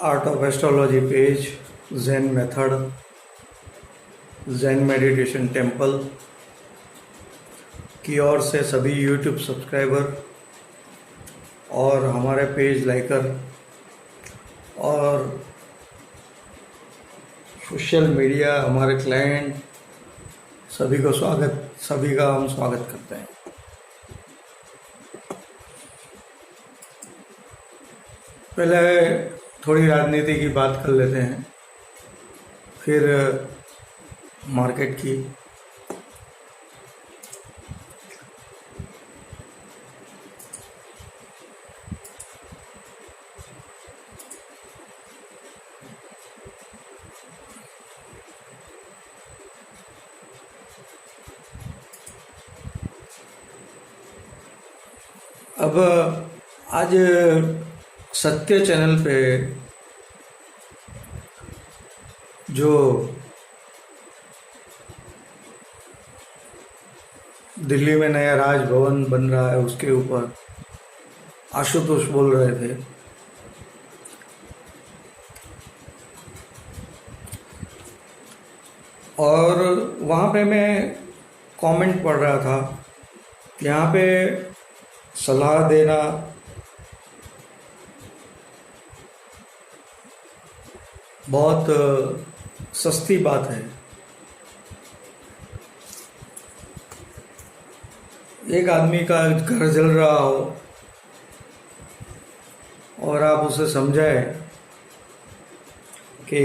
Art of astrology page, Zen method, Zen meditation temple की ओर से सभी यूट्यूब सब्सक्राइबर और हमारे पेज लाइकर और सोशल मीडिया हमारे क्लाइंट सभी का हम स्वागत करते हैं। पहले थोड़ी राजनीति की बात कर लेते हैं, फिर मार्केट की। अब आज सत्य चैनल पे जो दिल्ली में नया राजभवन बन रहा है उसके ऊपर आशुतोष बोल रहे थे। और वहाँ पे मैं कमेंट पढ़ रहा था, यहाँ पे सलाह देना बहुत सस्ती बात है। एक आदमी का घर जल रहा हो और आप उसे समझाएं कि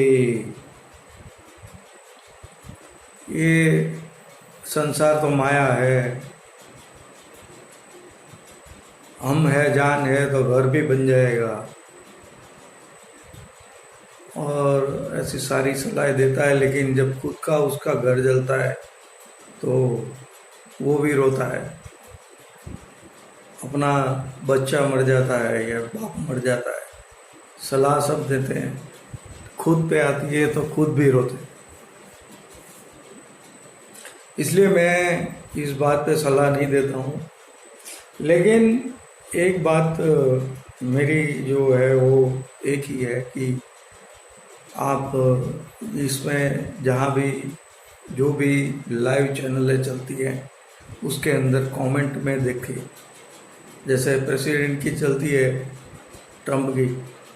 ये संसार तो माया है, हम है जान है तो घर भी बन जाएगा, और ऐसी सारी सलाह देता है, लेकिन जब खुद का उसका घर जलता है तो वो भी रोता है। अपना बच्चा मर जाता है या बाप मर जाता है, सलाह सब देते हैं, खुद पे आती है तो खुद भी रोते। इसलिए मैं इस बात पे सलाह नहीं देता हूँ। लेकिन एक बात मेरी जो है वो एक ही है कि आप इसमें जहाँ भी जो भी लाइव चैनलें चलती हैं उसके अंदर कमेंट में देखिए। जैसे प्रेसिडेंट की चलती है ट्रम्प की,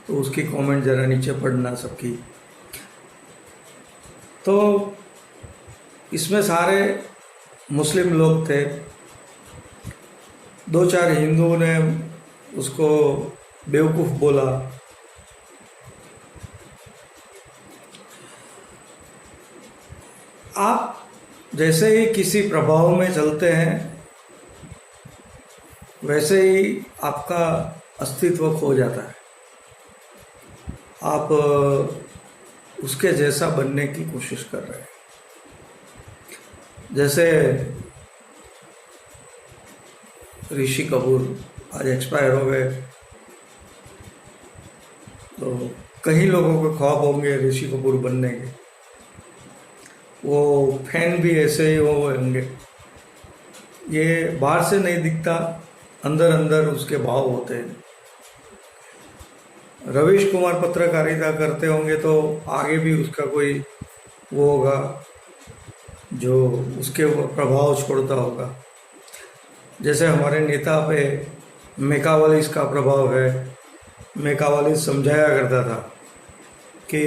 तो उसकी कमेंट ज़रा नीचे पढ़ना सबकी। तो इसमें सारे मुस्लिम लोग थे, दो चार हिंदुओं ने उसको बेवकूफ़ बोला। आप जैसे ही किसी प्रभाव में चलते हैं वैसे ही आपका अस्तित्व खो जाता है। आप उसके जैसा बनने की कोशिश कर रहे हैं। जैसे ऋषि कपूर आज एक्सपायर हो गए, तो कई लोगों के ख्वाब होंगे ऋषि कपूर बनने के, वो फैन भी ऐसे ही होंगे। ये बाहर से नहीं दिखता, अंदर अंदर उसके भाव होते हैं। रवीश कुमार पत्रकारिता करते होंगे तो आगे भी उसका कोई वो होगा जो उसके ऊपर प्रभाव छोड़ता होगा। जैसे हमारे नेता पे मेकावालिस का प्रभाव है। मेकावालिस समझाया करता था कि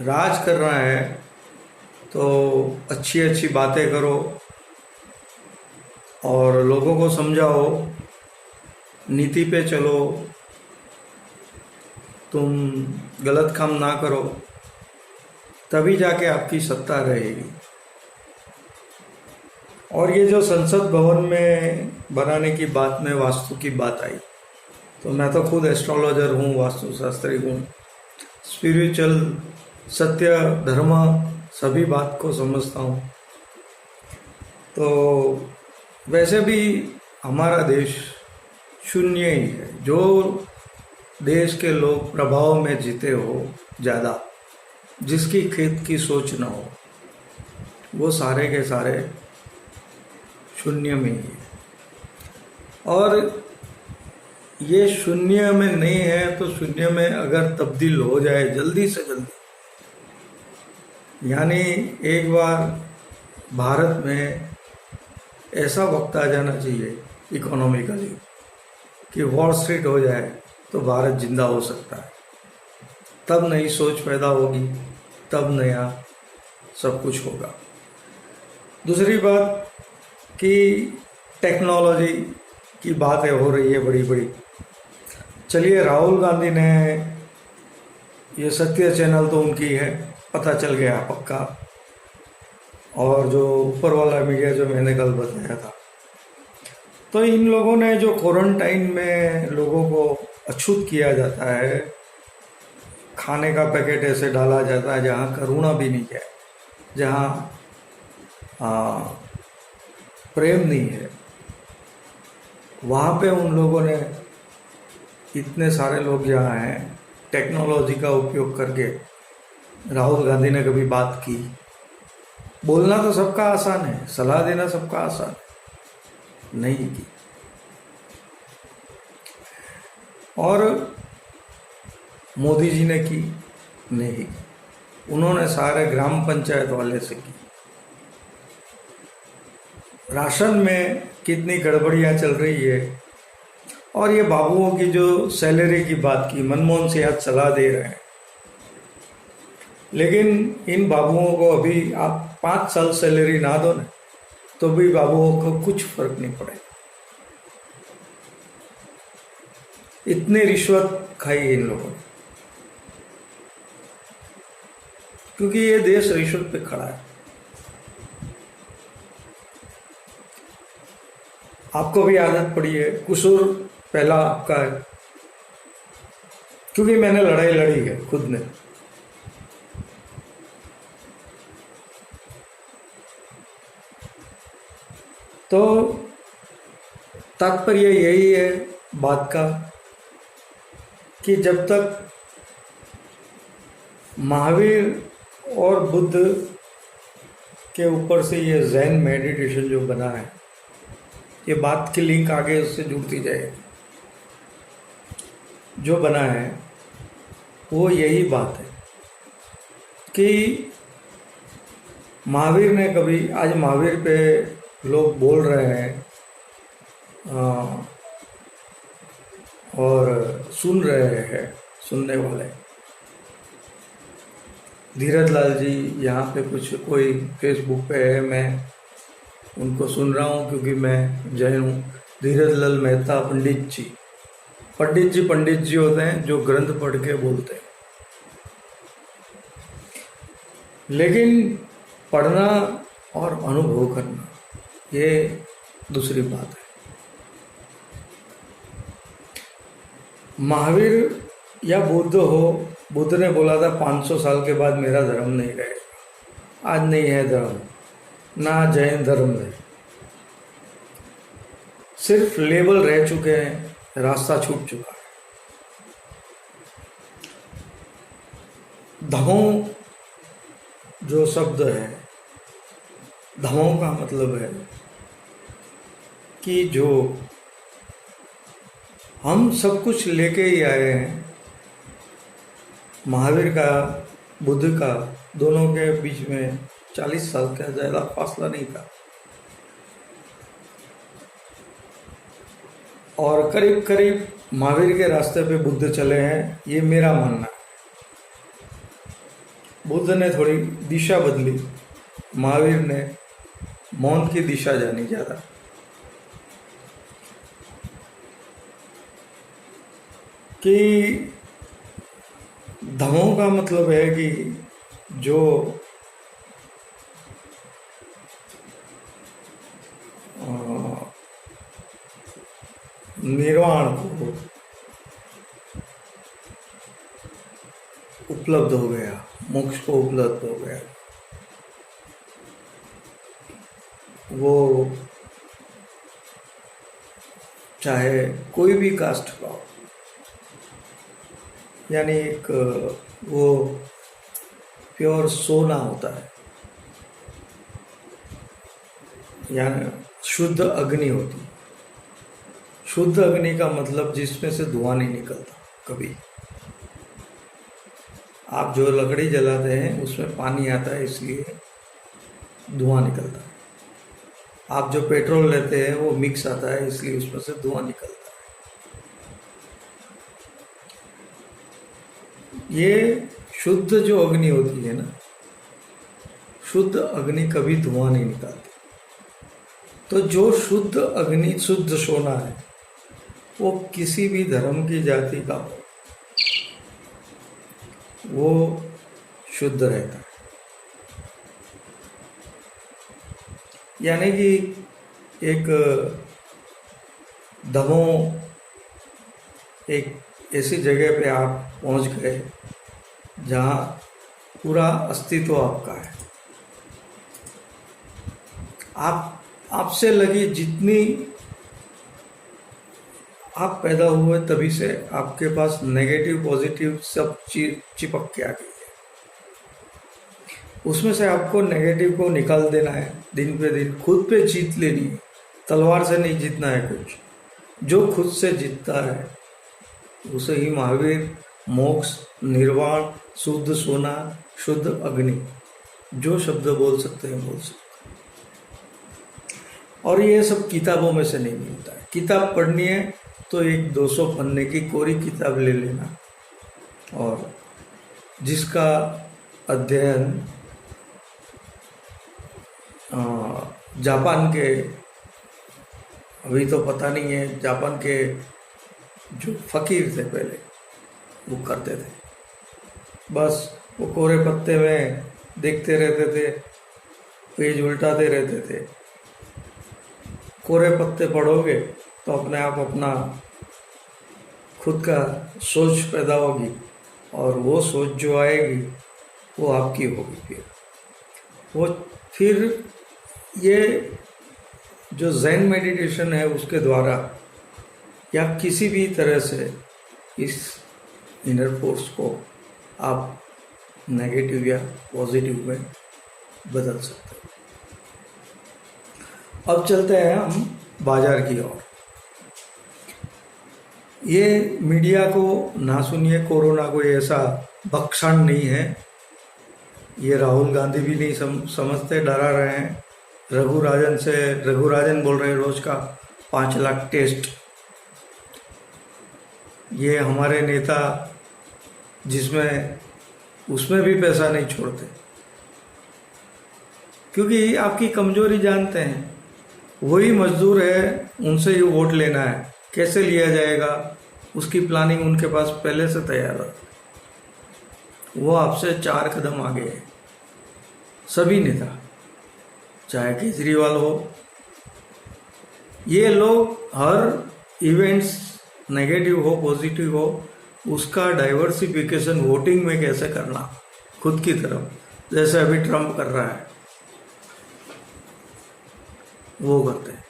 राज करना है तो अच्छी अच्छी बातें करो और लोगों को समझाओ, नीति पे चलो, तुम गलत काम ना करो, तभी जाके आपकी सत्ता रहेगी। और ये जो संसद भवन में बनाने की बात में वास्तु की बात आई, तो मैं तो खुद एस्ट्रोलॉजर हूँ, वास्तुशास्त्री हूँ, स्पिरिचुअल सत्य धर्म सभी बात को समझता हूँ। तो वैसे भी हमारा देश शून्य ही है। जो देश के लोग प्रभाव में जीते हो ज़्यादा, जिसकी खेत की सोच ना हो, वो सारे के सारे शून्य में ही है। और ये शून्य में नहीं है तो शून्य में अगर तब्दील हो जाए जल्दी से जल्दी, यानी एक बार भारत में ऐसा वक्त आ जाना चाहिए इकोनॉमिकली कि वॉल स्ट्रीट हो जाए तो भारत जिंदा हो सकता है। तब नई सोच पैदा होगी, तब नया सब कुछ होगा। दूसरी बात कि टेक्नोलॉजी की बातें हो रही है बड़ी बड़ी। चलिए, राहुल गांधी ने, ये सत्य चैनल तो उनकी है, पता चल गया पक्का, और जो ऊपर वाला मीडिया जो मैंने कल बताया था, तो इन लोगों ने जो क्वारंटाइन में लोगों को अछूत किया जाता है, खाने का पैकेट ऐसे डाला जाता है जहाँ करुणा भी नहीं है, जहाँ प्रेम नहीं है, वहाँ पे उन लोगों ने, इतने सारे लोग जहाँ हैं, टेक्नोलॉजी का उपयोग करके, राहुल गांधी ने कभी बात की? बोलना तो सबका आसान है, सलाह देना सबका आसान है, नहीं की। और मोदी जी ने की? नहीं। उन्होंने सारे ग्राम पंचायत वाले से की। राशन में कितनी गड़बड़ियां चल रही है, और ये बाबुओं की जो सैलरी की बात की, मनमोहन सिंह आज सलाह दे रहे हैं, लेकिन इन बाबुओं को अभी आप 5 साल सैलरी ना दो ना, तो भी बाबुओं को कुछ फर्क नहीं पड़ेगा। इतने रिश्वत खाई इन लोगों ने, क्योंकि ये देश रिश्वत पे खड़ा है। आपको भी आदत पड़ी है, कसूर पहला आपका है, क्योंकि मैंने लड़ाई लड़ी है खुद ने। तो तात्पर्य यही है बात का कि जब तक महावीर और बुद्ध के ऊपर से ये जैन मेडिटेशन जो बना है, ये बात की लिंक आगे उससे जुड़ती जाएगी। जो बना है वो यही बात है कि महावीर ने कभी, आज महावीर पे लोग बोल रहे हैं और सुन रहे हैं, सुनने वाले धीरज लाल जी यहाँ पे कुछ कोई फेसबुक पे है, मैं उनको सुन रहा हूँ क्योंकि मैं जैन हूँ। धीरज लाल मेहता पंडित जी होते हैं जो ग्रंथ पढ़ के बोलते हैं, लेकिन पढ़ना और अनुभव करना ये दूसरी बात है। महावीर या बुद्ध हो, बुद्ध ने बोला था 500 साल के बाद मेरा धर्म नहीं रहेगा। आज नहीं है धर्म, ना जैन धर्म है, सिर्फ लेबल रह चुके हैं, रास्ता छूट चुका है। धमो जो शब्द है, धमो का मतलब है कि जो हम सब कुछ लेके ही आए हैं। महावीर का, बुद्ध का, दोनों के बीच में 40 साल का ज़्यादा फासला नहीं था, और करीब करीब महावीर के रास्ते पे बुद्ध चले हैं, ये मेरा मानना है। बुद्ध ने थोड़ी दिशा बदली, महावीर ने मौन की दिशा जानी ज़्यादा। कि धमों का मतलब है कि जो निर्वाण को उपलब्ध हो गया, मोक्ष को उपलब्ध हो गया, वो चाहे कोई भी कास्ट का हो, यानी एक वो प्योर सोना होता है, यानी शुद्ध अग्नि होती है, शुद्ध अग्नि का मतलब जिसमें से धुआं नहीं निकलता कभी। आप जो लकड़ी जलाते हैं उसमें पानी आता है इसलिए धुआं निकलता है। आप जो पेट्रोल लेते हैं वो मिक्स आता है इसलिए उसमें से धुआं निकलता है। ये शुद्ध जो अग्नि होती है ना, शुद्ध अग्नि कभी धुआं नहीं निकालती। तो जो शुद्ध अग्नि, शुद्ध सोना है, वो किसी भी धर्म की जाति का हो, वो शुद्ध रहता है। यानी कि एक दमोह, एक ऐसी जगह पे आप पहुंच गए जहाँ पूरा अस्तित्व आपका है। आपसे लगी जितनी, आप पैदा हुए तभी से आपके पास नेगेटिव पॉजिटिव सब चीज चिपक के आ गई है। उसमें से आपको नेगेटिव को निकाल देना है, दिन पे दिन खुद पे जीत लेनी है। तलवार से नहीं जीतना है कुछ, जो खुद से जीतता है उसे ही महावीर मोक्ष, निर्वाण, शुद्ध सोना, शुद्ध अग्नि, जो शब्द बोल सकते हैं बोल सकते हैं। और ये सब किताबों में से नहीं मिलता है। किताब पढ़नी है तो एक 200 पन्ने की कोरी किताब ले लेना, और जिसका अध्ययन जापान के, अभी तो पता नहीं है, जापान के जो फकीर थे पहले वो करते थे। बस वो कोरे पत्ते में देखते रहते थे, पेज उल्टाते रहते थे। कोरे पत्ते पढ़ोगे तो अपने आप अपना खुद का सोच पैदा होगी, और वो सोच जो आएगी वो आपकी होगी। फिर ये जो ज़ेन मेडिटेशन है उसके द्वारा या किसी भी तरह से इस इनर फोर्स को आप नेगेटिव या पॉजिटिव में बदल सकते हैं। अब चलते हैं हम बाजार की ओर। ये मीडिया को ना सुनिए, कोरोना कोई ऐसा भक्षण नहीं है। ये राहुल गांधी भी नहीं समझते, डरा रहे हैं। रघुराजन बोल रहे हैं रोज का 5 लाख टेस्ट। ये हमारे नेता जिसमें उसमें भी पैसा नहीं छोड़ते, क्योंकि आपकी कमजोरी जानते हैं। वही मजदूर है, उनसे ही वोट लेना है, कैसे लिया जाएगा उसकी प्लानिंग उनके पास पहले से तैयार है। वो आपसे 4 कदम आगे है, सभी नेता, चाहे केजरीवाल हो। ये लोग हर इवेंट्स नेगेटिव हो पॉजिटिव हो, उसका डाइवर्सिफिकेशन वोटिंग में कैसे करना खुद की तरफ, जैसे अभी ट्रम्प कर रहा है वो करते हैं।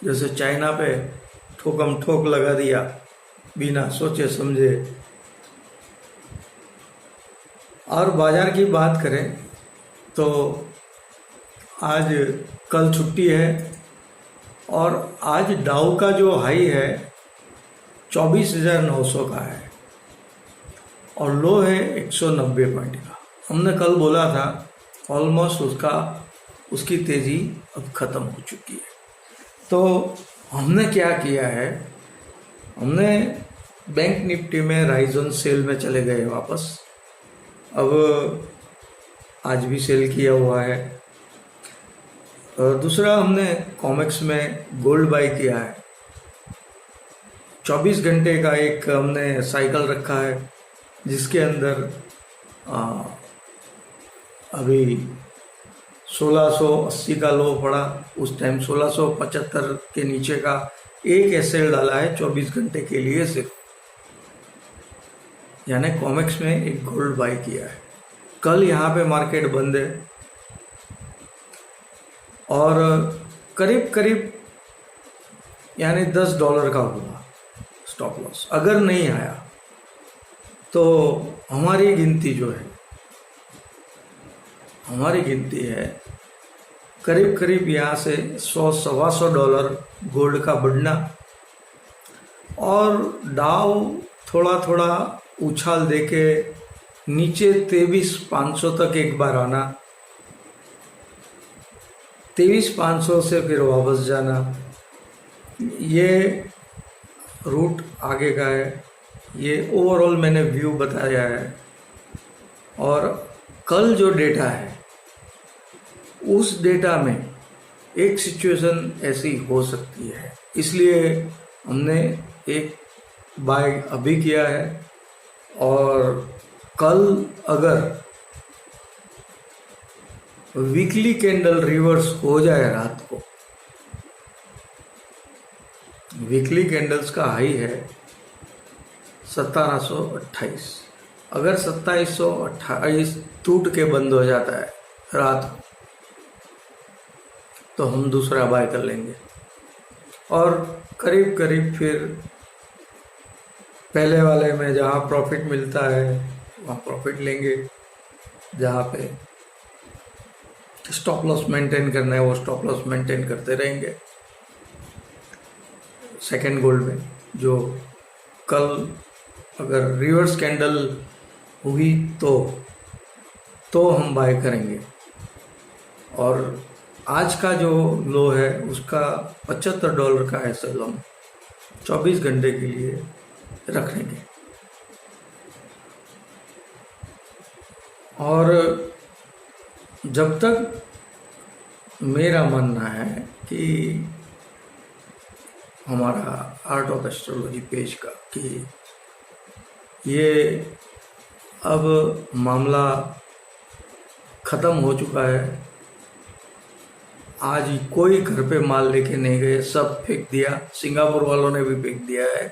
जैसे चाइना पे ठोकम ठोक लगा दिया बिना सोचे समझे। और बाजार की बात करें तो आज कल छुट्टी है, और आज डाउ का जो हाई है 24,900 का है, और लो है 190 पॉइंट का। हमने कल बोला था ऑलमोस्ट उसकी तेज़ी अब ख़त्म हो चुकी है। तो हमने क्या किया है, हमने बैंक निफ्टी में राइज ऑन सेल में चले गए वापस। अब आज भी सेल किया हुआ है। दूसरा, हमने कॉमेक्स में गोल्ड बाई किया है। 24 घंटे का एक हमने साइकिल रखा है, जिसके अंदर अभी 1680 का लो पड़ा, उस टाइम 1675 के नीचे का एक एसएल डाला है 24 घंटे के लिए सिर्फ, यानी कॉमेक्स में एक गोल्ड बाई किया है। कल यहाँ पे मार्केट बंद है, और करीब करीब यानी $10 का हुआ स्टॉप लॉस। अगर नहीं आया तो हमारी गिनती जो है, हमारी गिनती है करीब करीब यहाँ से $100-125 गोल्ड का बढ़ना, और डाउ थोड़ा थोड़ा उछाल देके नीचे 23,500 तक एक बार आना, 23,500 से फिर वापस जाना। ये रूट आगे का है। ये ओवरऑल मैंने व्यू बताया है। और कल जो डेटा है उस डेटा में एक सिचुएशन ऐसी हो सकती है, इसलिए हमने एक बाय अभी किया है। और कल अगर वीकली कैंडल रिवर्स हो जाए रात को, वीकली कैंडल्स का हाई है 1728, अगर 2728 टूट के बंद हो जाता है रात को तो हम दूसरा बाय कर लेंगे और करीब करीब फिर पहले वाले में जहाँ प्रॉफिट मिलता है वहाँ प्रॉफिट लेंगे, जहाँ पे स्टॉप लॉस मेंटेन करना है वो स्टॉप लॉस मेंटेन करते रहेंगे। सेकेंड गोल्ड में जो कल अगर रिवर्स कैंडल हुई तो हम बाय करेंगे। और आज का जो लो है उसका $75 का एसएल हम 24 घंटे के लिए रख लेंगे। और जब तक मेरा मानना है कि हमारा आर्ट ऑफ एस्ट्रोलॉजी पेज का कि ये अब मामला ख़त्म हो चुका है। आज कोई घर पे माल लेके नहीं गए, सब फेंक दिया, सिंगापुर वालों ने भी फेंक दिया है।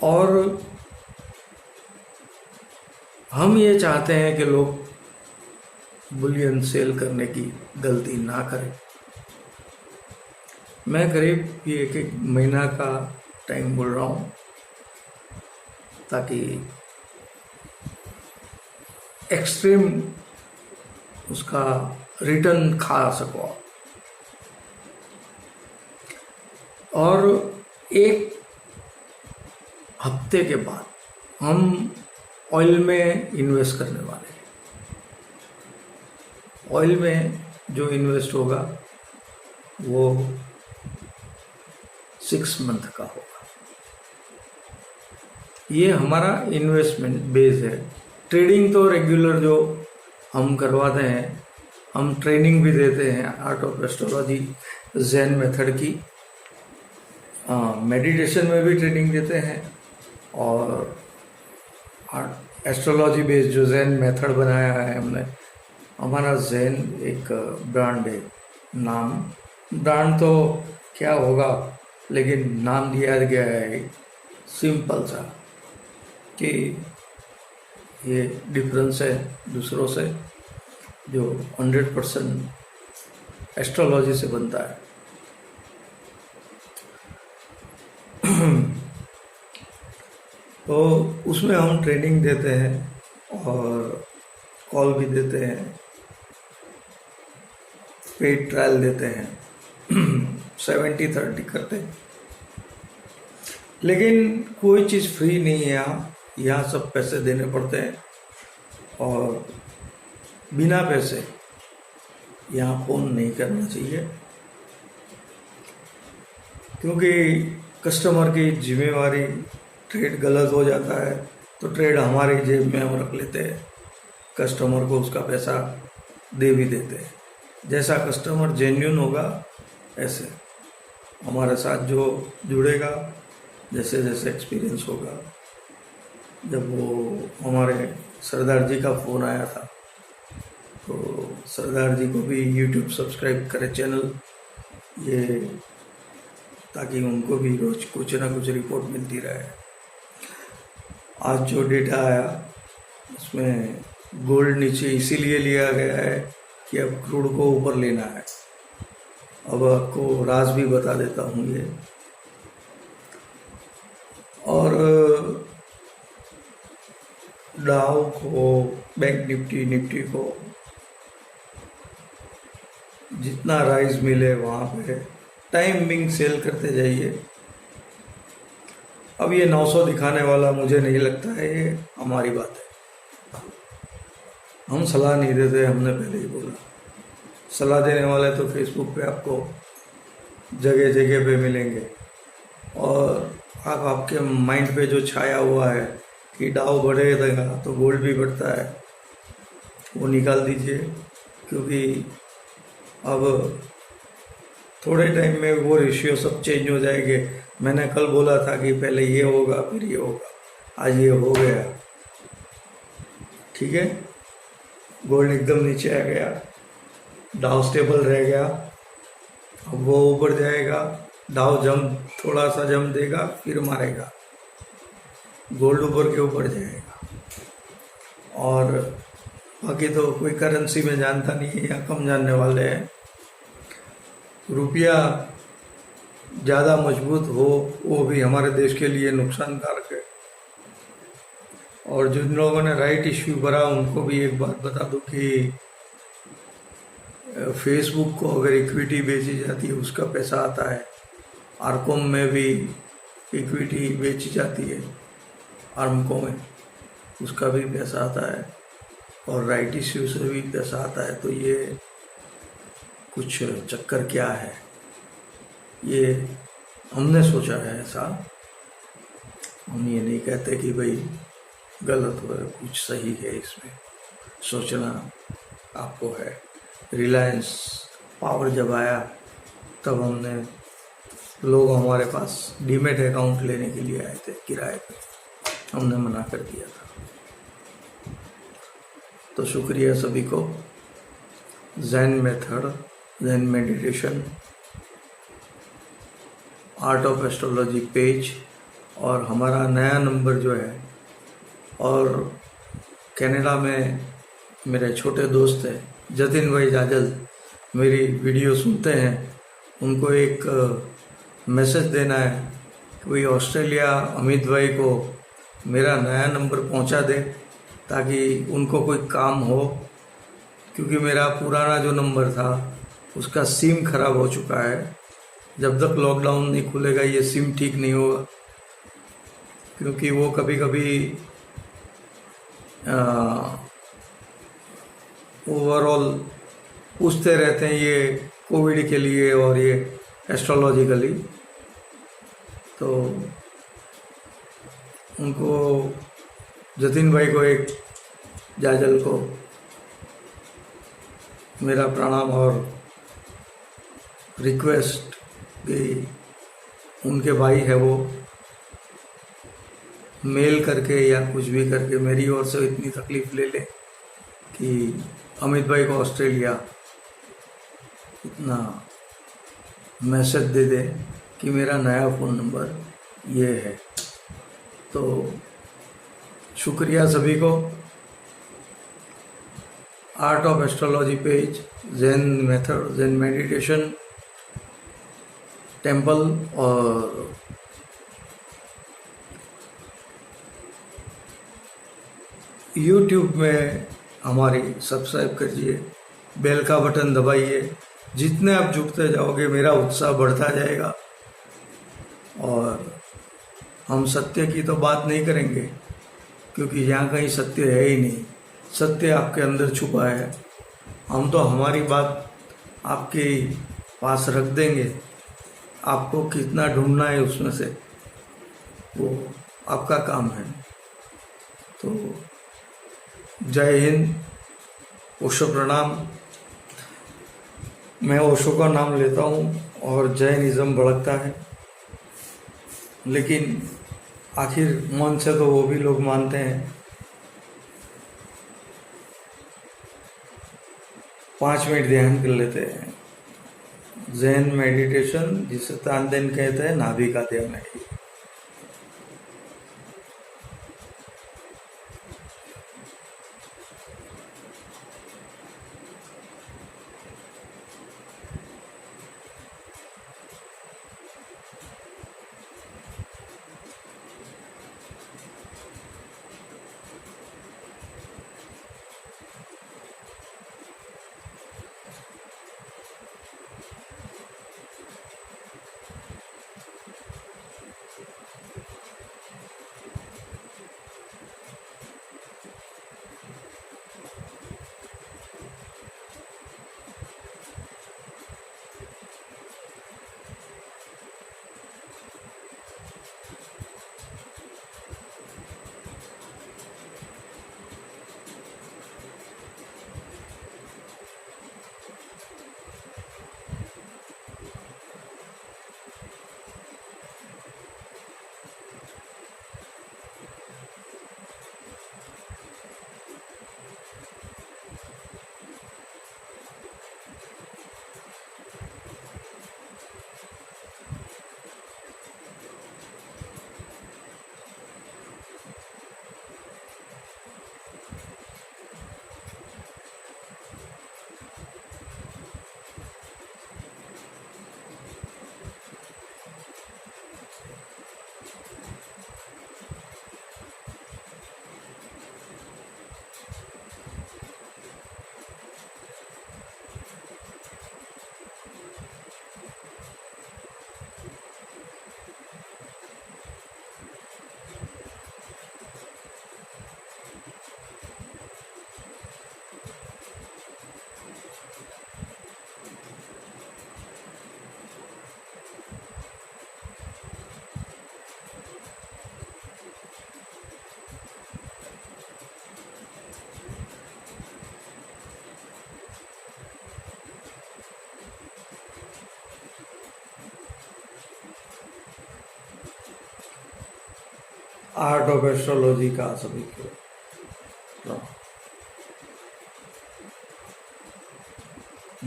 और हम ये चाहते हैं कि लोग बुलियन सेल करने की गलती ना करें। मैं करीब ये एक महीना का टाइम बोल रहा हूँ ताकि एक्सट्रीम उसका रिटर्न खा सको। और एक हफ्ते के बाद हम ऑयल में इन्वेस्ट करने वाले हैं। ऑयल में जो इन्वेस्ट होगा वो 6 मंथ का होगा। ये हमारा इन्वेस्टमेंट बेस है। ट्रेडिंग तो रेगुलर जो हम करवाते हैं, हम ट्रेनिंग भी देते हैं art of astrology Zen method की। मेडिटेशन में भी ट्रेनिंग देते हैं। और एस्ट्रोलॉजी बेस्ड जो ज़ेन मेथड बनाया है हमने, हमारा ज़ेन एक ब्रांड है। नाम ब्रांड तो क्या होगा, लेकिन नाम दिया गया है सिंपल सा कि ये डिफरेंस है दूसरों से जो 100% एस्ट्रोलॉजी से बनता है। तो उसमें हम ट्रेनिंग देते हैं और कॉल भी देते हैं, पेड ट्रायल देते हैं, 70-30 करते हैं। लेकिन कोई चीज़ फ्री नहीं है यहाँ सब पैसे देने पड़ते हैं। और बिना पैसे यहाँ फ़ोन नहीं करना चाहिए, क्योंकि कस्टमर की जिम्मेवारी, ट्रेड गलत हो जाता है तो ट्रेड हमारी जेब में हम रख लेते हैं, कस्टमर को उसका पैसा दे भी देते हैं। जैसा कस्टमर जेन्युइन होगा ऐसे हमारे साथ जो जुड़ेगा, जैसे जैसे एक्सपीरियंस होगा। जब वो हमारे सरदार जी का फ़ोन आया था तो सरदार जी को भी यूट्यूब सब्सक्राइब करे चैनल, ये ताकि उनको भी रोज़ कुछ ना कुछ रिपोर्ट मिलती रहे। आज जो डेटा आया उसमें गोल्ड नीचे इसीलिए लिया गया है कि अब क्रूड को ऊपर लेना है। अब आपको राज भी बता देता हूँ ये। और डाउ को, बैंक निफ्टी को जितना राइज मिले वहाँ पे टाइम बिंग सेल करते जाइए। अब ये 900 दिखाने वाला मुझे नहीं लगता है ये हमारी बात है। हम सलाह नहीं देते, हमने पहले ही बोला। सलाह देने वाले तो फेसबुक पे आपको जगह जगह पे मिलेंगे, और आप आपके माइंड पे जो छाया हुआ है कि डाउ बढ़ेगा तो गोल्ड भी बढ़ता है, वो निकाल दीजिए। क्योंकि अब थोड़े टाइम में वो रेशियो सब चेंज हो जाएंगे। मैंने कल बोला था कि पहले ये होगा फिर ये होगा, आज ये हो गया, ठीक है। गोल्ड एकदम नीचे आ गया, डाउ स्टेबल रह गया, अब वो ऊपर जाएगा, डाउ जंप थोड़ा सा जंप देगा फिर मारेगा, गोल्ड ऊपर के ऊपर जाएगा। और बाकी तो कोई करेंसी में जानता नहीं है या कम जानने वाले हैं। रुपया ज़्यादा मजबूत हो वो भी हमारे देश के लिए नुकसानकारक है। और जिन लोगों ने राइट इश्यू भरा उनको भी एक बात बता दूं कि फेसबुक को अगर इक्विटी बेची जाती है उसका पैसा आता है, आरकॉम में भी इक्विटी बेची जाती है, आर्मको में उसका भी पैसा आता है, और राइट इश्यू से भी पैसा आता है। तो ये कुछ चक्कर क्या है, ये हमने सोचा है ऐसा। हम ये नहीं कहते कि भाई गलत हो, कुछ सही है इसमें, सोचना आपको है। रिलायंस पावर जब आया तब हमने लोग हमारे पास डीमेट अकाउंट लेने के लिए आए थे किराए पे, हमने मना कर दिया था। तो शुक्रिया सभी को। Zen method, Zen meditation, art of astrology page, और हमारा नया नंबर जो है, और कनाडा में मेरे छोटे दोस्त हैं जतिन भाई जाजल, मेरी वीडियो सुनते हैं, उनको एक मैसेज देना है कि कोई ऑस्ट्रेलिया अमित भाई को मेरा नया नंबर पहुंचा दे ताकि उनको कोई काम हो। क्योंकि मेरा पुराना जो नंबर था उसका सिम खराब हो चुका है। जब तक लॉकडाउन नहीं खुलेगा ये सिम ठीक नहीं होगा, क्योंकि वो कभी कभी ओवरऑल पूछते रहते हैं ये कोविड के लिए और ये एस्ट्रोलॉजिकली। तो उनको, जतिन भाई को, एक जाजल को मेरा प्रणाम और रिक्वेस्ट कि उनके भाई है वो मेल करके या कुछ भी करके मेरी ओर से इतनी तकलीफ़ ले ले कि अमित भाई को ऑस्ट्रेलिया इतना मैसेज दे दे कि मेरा नया फ़ोन नंबर ये है। तो शुक्रिया सभी को। Art of astrology page, Zen method, Zen meditation, temple, और यूट्यूब में हमारी सब्सक्राइब करिए, बेल का बटन दबाइए। जितने आप जुड़ते जाओगे मेरा उत्साह बढ़ता जाएगा। और हम सत्य की तो बात नहीं करेंगे क्योंकि यहाँ कहीं सत्य है ही नहीं, सत्य आपके अंदर छुपा है। हम तो हमारी बात आपके पास रख देंगे, आपको कितना ढूंढना है उसमें से वो आपका काम है। तो जय हिंद, ओशो प्रणाम। मैं ओशो का नाम लेता हूँ और जैनिज़्म भड़कता है, लेकिन आखिर मन से तो वो भी लोग मानते हैं। 5 मिनट ध्यान कर लेते हैं। ज़ेन मेडिटेशन, जिसे तानदेन कहते हैं, नाभि का ध्यान है। आर्ट ऑफ एस्ट्रोलॉजी का सभी को प्रणाम।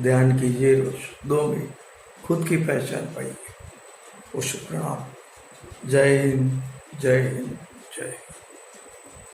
ध्यान कीजिए रोज 2 मिनट, खुद की पहचान पाइए। उस प्रणाम। जय हिंद, जय हिंद, जय हिंद।